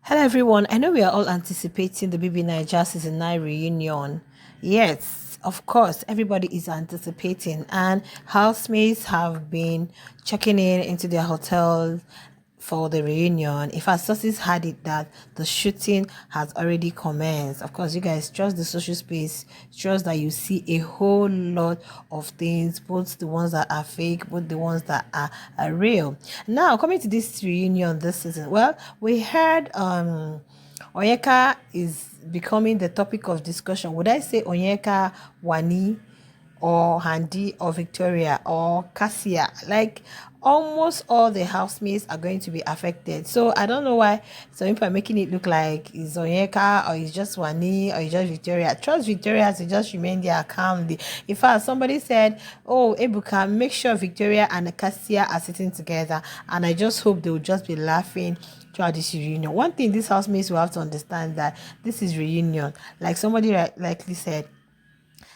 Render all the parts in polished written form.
Hello everyone, I know we are all anticipating the Bbnaija season 9 reunion. Yes, of course, everybody is anticipating, and housemates have been checking in into their hotels for the reunion. In fact, sources had it that the shooting has already commenced. Of course, you guys trust the social space, trust that you see a whole lot of things, both the ones that are fake, both the ones that are real. Now, coming to this reunion this season, well, we heard Onyeka is becoming the topic of discussion. Would I say Onyeka, Wani, or Handy, or Victoria, or Cassia? Like almost all the housemates are going to be affected. So I don't know why some people are making it look like it's Onyeka or it's just Wani or it's just Victoria. Trust Victoria to just remain there calmly. In fact, somebody said, "Oh, Ebuka, make sure Victoria and Cassia are sitting together," and I just hope they will just be laughing throughout this reunion. One thing these housemates will have to understand that this is reunion. Like somebody likely said,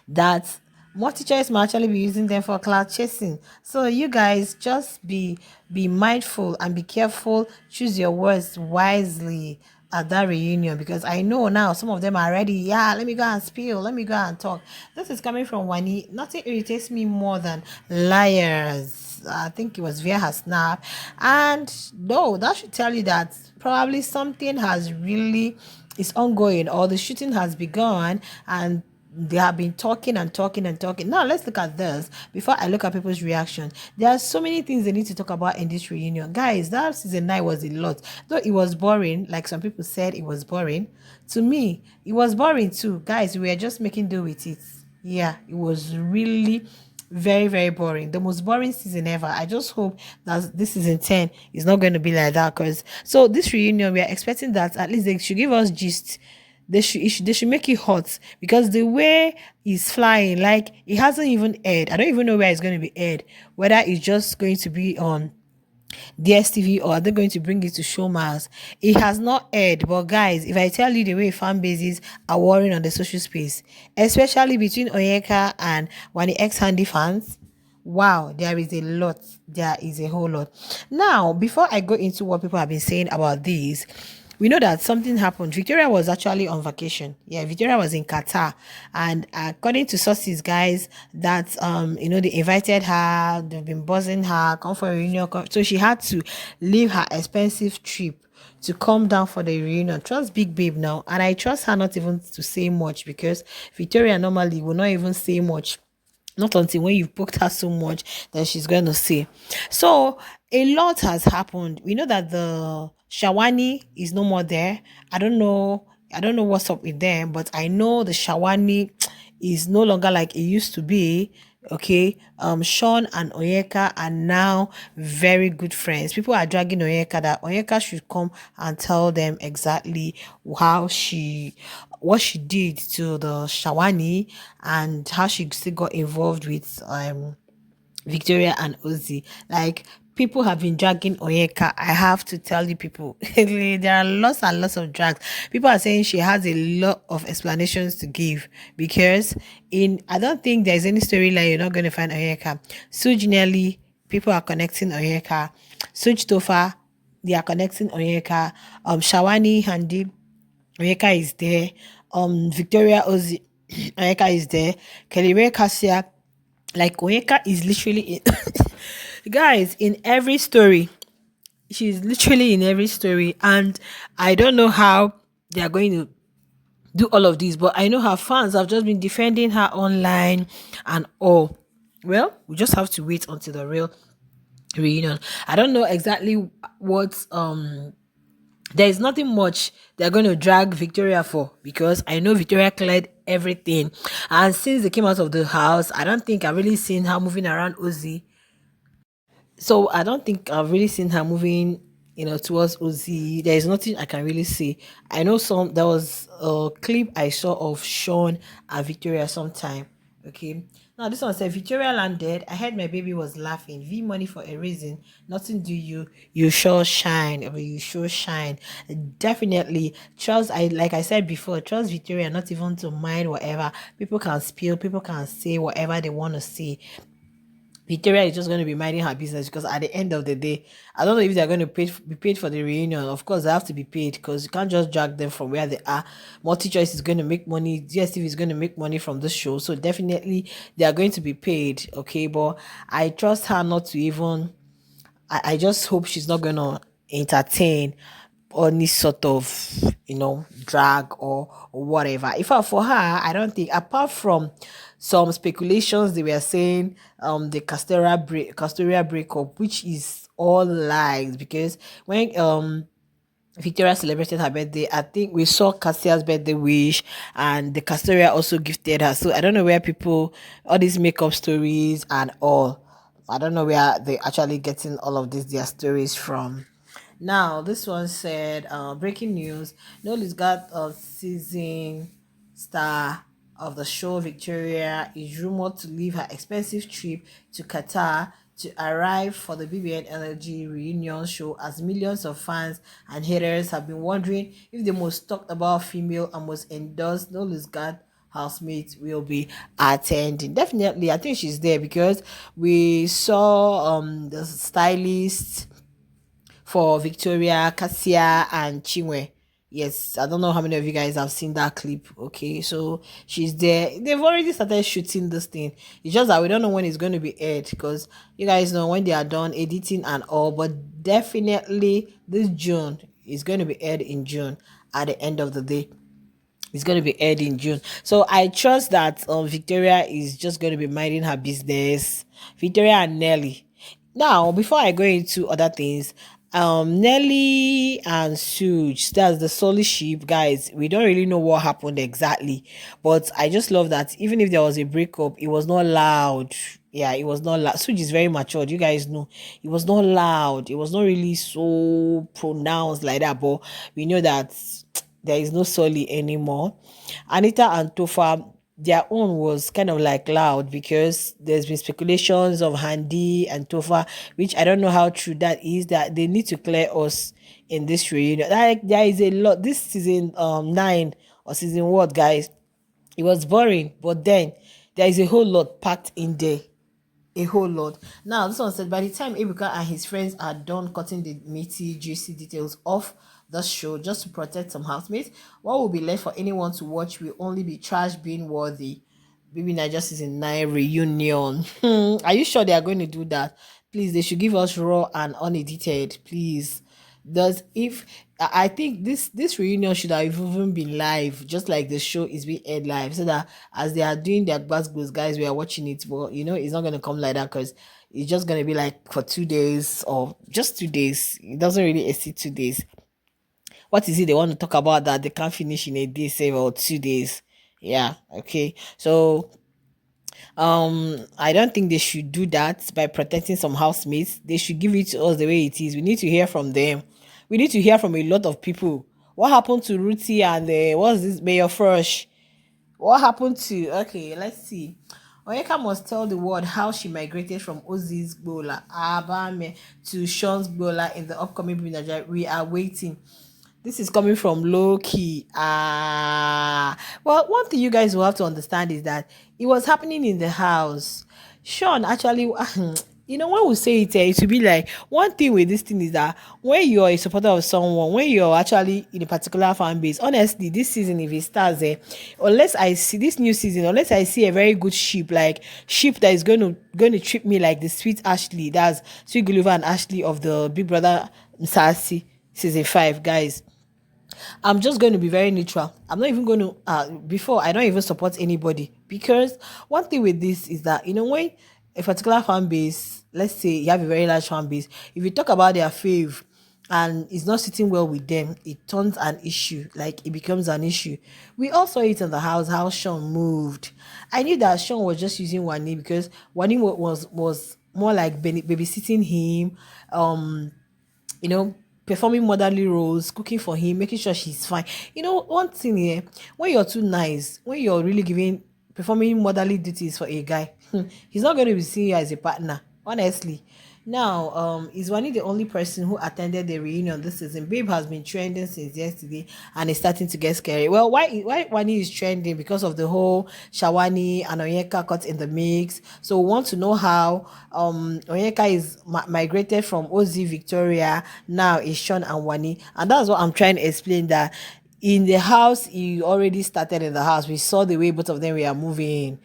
that more teachers might actually be using them for cloud chasing. So you guys just be mindful and be careful. Choose your words wisely at that reunion, because I know now some of them are ready. Yeah, let me go and spill. Let me go and talk. This is coming from Wani. Nothing irritates me more than liars. I think it was via her snap. And no, that should tell you that probably something has really is ongoing, or the shooting has begun, and they have been talking and talking and talking. Now let's look at this before I look at people's reaction. There are so many things they need to talk about in this reunion. Guys, that season 9 was a lot. Though it was boring, like some people said it was boring. To me, it was boring too. Guys, we were just making do with it. Yeah, it was really very, very boring. The most boring season ever. I just hope that this season 10 is not going to be like that. Because so this reunion, we are expecting that at least they should give us gist. They should make it hot, because the way he's flying, like it hasn't even aired. I don't even know where it's going to be aired. Whether it's just going to be on DSTV or are they going to bring it to Showmas? It has not aired. But guys, if I tell you the way fan bases are warring on the social space, especially between Onyeka and Wani X Handy fans, wow, there is a lot. There is a whole lot. Now, before I go into what people have been saying about this, we know that something happened. Victoria was actually on vacation. Yeah, Victoria was in Qatar, and according to sources, guys, that they invited her, they've been buzzing her, come for a reunion, so she had to leave her expensive trip to come down for the reunion. Trust Big Babe now, and I trust her not even to say much, because Victoria normally will not even say much, not until when you've poked her so much that she's going to say. So a lot has happened. We know that the Shawani is no more there. I don't know what's up with them, but I know the Shawani is no longer like it used to be. Okay, Sean and Onyeka are now very good friends. People are dragging Onyeka that Onyeka should come and tell them exactly what she did to the Shawani, and how she still got involved with Victoria and Ozzy. Like, people have been dragging Onyeka. I have to tell you, people, there are lots and lots of drags. People are saying she has a lot of explanations to give, because I don't think there's any storyline you're not going to find Onyeka. Suj Nelly, people are connecting Onyeka. Suj Tofa, they are connecting Onyeka. Shawani Handi, Onyeka is there. Victoria Ozzy, Onyeka is there. Kelly Ray Cassia, like Onyeka is literally in guys, in every story. She's literally in every story, and I don't know how they are going to do all of this, but I know her fans have just been defending her online and all. Well, we just have to wait until the real reunion. I don't know exactly what there is nothing much they're going to drag Victoria for, because I know Victoria cleared everything. And since they came out of the house, I don't think I've really seen her moving around Ozzy. So I don't think I've really seen her moving, towards Ozzy. There is nothing I can really say. I know there was a clip I saw of Sean and Victoria sometime. Okay. Now this one said Victoria landed. I heard my baby was laughing. V money for a reason. Nothing do you. You sure shine. Or you sure shine. Definitely. Trust like I said before, trust Victoria not even to mind whatever. People can spill, people can say whatever they want to say. Victoria is just going to be minding her business, because at the end of the day, I don't know if they're going to be paid for the reunion. Of course, they have to be paid, because you can't just drag them from where they are. Multi Choice is going to make money. DSTV is going to make money from this show, so definitely they are going to be paid. Okay, but I trust her not to even. I just hope she's not going to entertain any sort of drag or whatever. In fact, for her, I don't think, apart from some speculations, they were saying the Castoria breakup, which is all lies, because when Victoria celebrated her birthday, I think we saw Cassia's birthday wish, and the Castoria also gifted her. So I don't know where people, all these makeup stories and all, I don't know where they actually getting all of these their stories from. Now, this one said, breaking news: Noel's got a season star of the show Victoria is rumored to leave her expensive trip to Qatar to arrive for the BBN Energy reunion show, as millions of fans and haters have been wondering if the most talked about female and most endorsed Noel's got housemate will be attending. Definitely, I think she's there, because we saw the stylist for Victoria, Cassia, and Chinwe. Yes, I don't know how many of you guys have seen that clip. Okay, so she's there. They've already started shooting this thing. It's just that we don't know when it's going to be aired, because you guys know when they are done editing and all. But definitely this June is going to be aired in June at the end of the day. It's going to be aired in June. So I trust that Victoria is just going to be minding her business. Victoria and Nelly. Now, before I go into other things, Nelly and Suge, that's the Solid Sheep, guys. We don't really know what happened exactly, but I just love that even if there was a breakup, it was not loud. Yeah, it was not loud. Suge is very matured. You guys know it was not loud. It was not really so pronounced like that, but we know that there is no Solly anymore. Anita and Tofa, their own was kind of like loud, because there's been speculations of Handy and Tofa, which I don't know how true that is, that they need to clear us in this reunion. Like, there is a lot. This season 9 or season what, guys? It was boring, but then there is a whole lot packed in there, a whole lot. Now, this one said, by the time Ebuka and his friends are done cutting the meaty, juicy details off the show just to protect some housemates, what will be left for anyone to watch will only be trash being worthy. Bbnaija season 9 reunion. Are you sure they are going to do that? Please, they should give us raw and unedited, please. Does if I think this reunion should have even been live, just like the show is being aired live, so that as they are doing their gbas guys, we are watching it. But it's not gonna come like that, because it's just gonna be like for 2 days or just 2 days. It doesn't really exceed 2 days. What is it they want to talk about that they can't finish in a day, say, or 2 days? Yeah, okay. So I don't think they should do that by protecting some housemates. They should give it to us the way it is. We need to hear from them. We need to hear from a lot of people. What happened to Ruthie and what's this Mayor Fresh? What happened to, okay, let's see. Oyeka must tell the world how she migrated from Ozzy's Gbola Abame to Sean's Gbola in the upcoming Bbnaija. We are waiting. This is coming from low key. Well, one thing you guys will have to understand is that it was happening in the house. Sean actually, when we say it, it will be like one thing with this thing is that when you're a supporter of someone, when you're actually in a particular fan base, honestly, this season, if it starts, unless I see this new season, unless I see a very good ship, like ship that is going to treat me like the sweet Ashley, that's Sweet Gulliver and Ashley of the Big Brother Msasi season 5, guys. I'm just going to be very neutral. I'm not even going to, before, I don't even support anybody. Because one thing with this is that, when a particular fan base, let's say you have a very large fan base, if you talk about their fave and it's not sitting well with them, it turns an issue, like it becomes an issue. We all saw it in the house, how Sean moved. I knew that Sean was just using Wani, because Wani was more like babysitting him, you know, performing motherly roles, cooking for him, making sure she's fine. One thing here, when you're too nice, when you're really performing motherly duties for a guy, he's not going to be seeing you as a partner. Honestly, Now, is Wani the only person who attended the reunion this season? Babe has been trending since yesterday and it's starting to get scary. Well, why Wani is trending? Because of the whole Shawani and Onyeka cut in the mix. So we want to know how Onyeka is migrated from OZ Victoria, now is Sean and Wani. And that's what I'm trying to explain, that in the house, he already started in the house. We saw the way both of them were moving.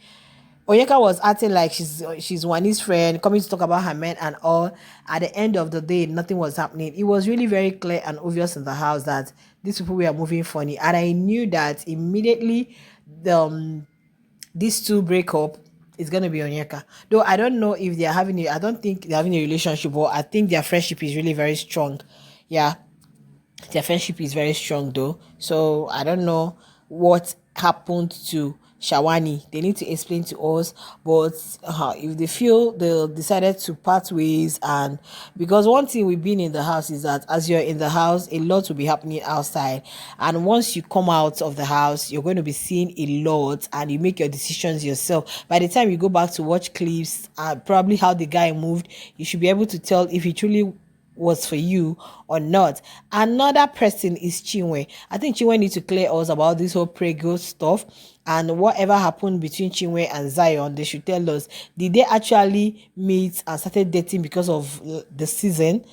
Onyeka was acting like she's Wani's friend, coming to talk about her men and all. At the end of the day, nothing was happening. It was really very clear and obvious in the house that these people were moving funny, and I knew that immediately. The these two break up, is gonna be Onyeka. Though I don't know if they're having I don't think they're having a relationship, but I think their friendship is really very strong. Yeah, their friendship is very strong though. So I don't know what happened to Shawani. They need to explain to us. But if they feel they decided to part ways, and because one thing we've been in the house is that as you're in the house, a lot will be happening outside. And once you come out of the house, you're going to be seeing a lot and you make your decisions yourself. By the time you go back to watch clips, probably how the guy moved, you should be able to tell if he truly was for you or not. Another person is Chinwe. I think Chinwe needs to clear us about this whole prego stuff, and whatever happened between Chinwe and Zion. They should tell us, did they actually meet and started dating because of the season,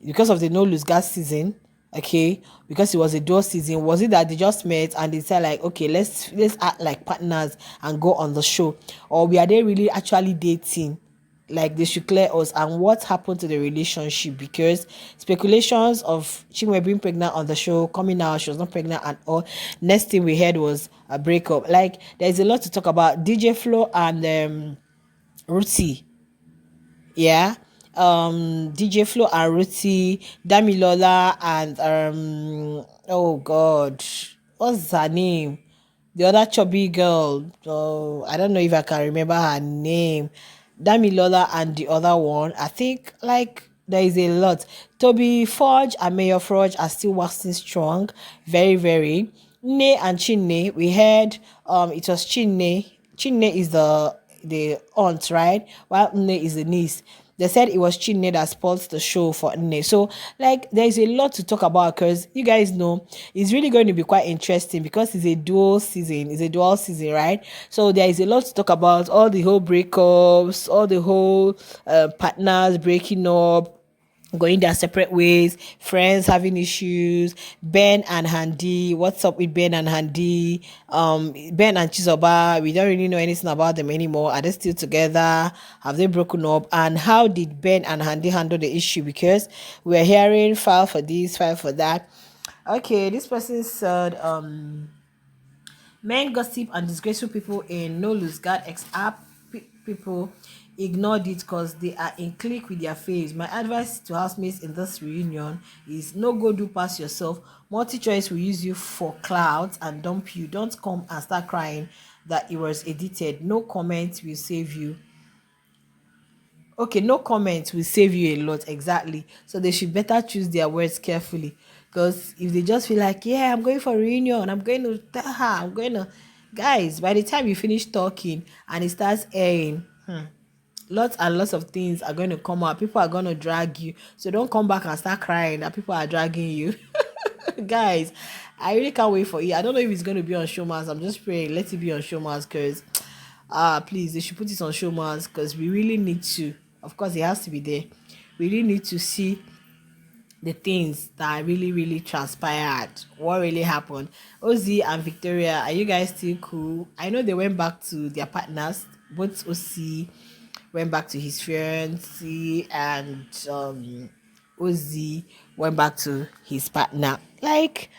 because of the no lose gas season? Okay, because it was a dual season. Was it that they just met and they said like, okay, let's act like partners and go on the show, or were they really actually dating? Like, they should clear us, and what happened to the relationship, because speculations of Chinwe being pregnant on the show, coming out she was not pregnant at all. Next thing we heard was a breakup. Like, there's a lot to talk about. DJ Flo and Ruti, yeah, DJ Flo and Ruti, Damilola and oh god, what's her name, the other chubby girl, oh, I don't know if I can remember her name. Damilola and the other one, I think, like, there is a lot. Toby Forge and Mayor Forge are still waxing strong, very, very. Ne and Chinne, we heard it was Chinne. Chinne is the aunt, right? While Nne is the niece. They said it was Chinne that spoiled the show for Nne. So, like, there's a lot to talk about, because you guys know it's really going to be quite interesting, because it's a dual season. It's a dual season, right? So there is a lot to talk about. All the whole breakups, all the whole partners breaking up, going their separate ways, friends having issues, Ben and Handy. What's up with Ben and Handy? Ben and Chizoba, we don't really know anything about them anymore. Are they still together? Have they broken up? And how did Ben and Handy handle the issue? Because we're hearing file for this, file for that. Okay, this person said men gossip and disgraceful people in No Lose Guard X app. People ignored it because they are in click with their faves. My advice to housemates in this reunion is no go do pass yourself. Multi-choice will use you for clouds and dump you. Don't come and start crying that it was edited. No comment will save you. Okay, no comment will save you a lot, exactly. So they should better choose their words carefully, because if they just feel like, yeah, I'm going for a reunion, I'm going to tell her, I'm going to, guys, by the time you finish talking and it starts airing, lots and lots of things are going to come out. People are going to drag you, so don't come back and start crying that people are dragging you. Guys, I really can't wait for it. I don't know if it's going to be on Showmas. I'm just praying let it be on Showmas, because please, they should put it on Showmas, because we really need to, of course it has to be there, we really need to see the things that really really transpired, what really happened. Ozzy and Victoria, are you guys still cool? I know they went back to their partners. Both Ozzy went back to his fiancée, and Ozzy went back to his partner. Like,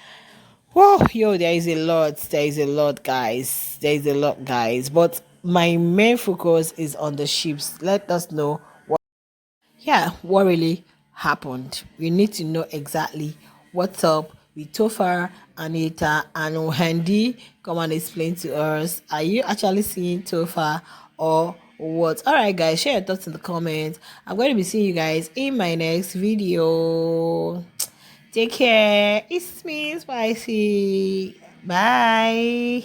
whoa, yo, there is a lot. There is a lot, guys. There is a lot, guys. But my main focus is on the ships. Let us know what really happened. We need to know exactly what's up with Tofar, Anita, and Handy. Come and explain to us. Are you actually seeing Tofar or what? Alright, guys, share your thoughts in the comments. I'm going to be seeing you guys in my next video. Take care. It's me, Spicy. Bye.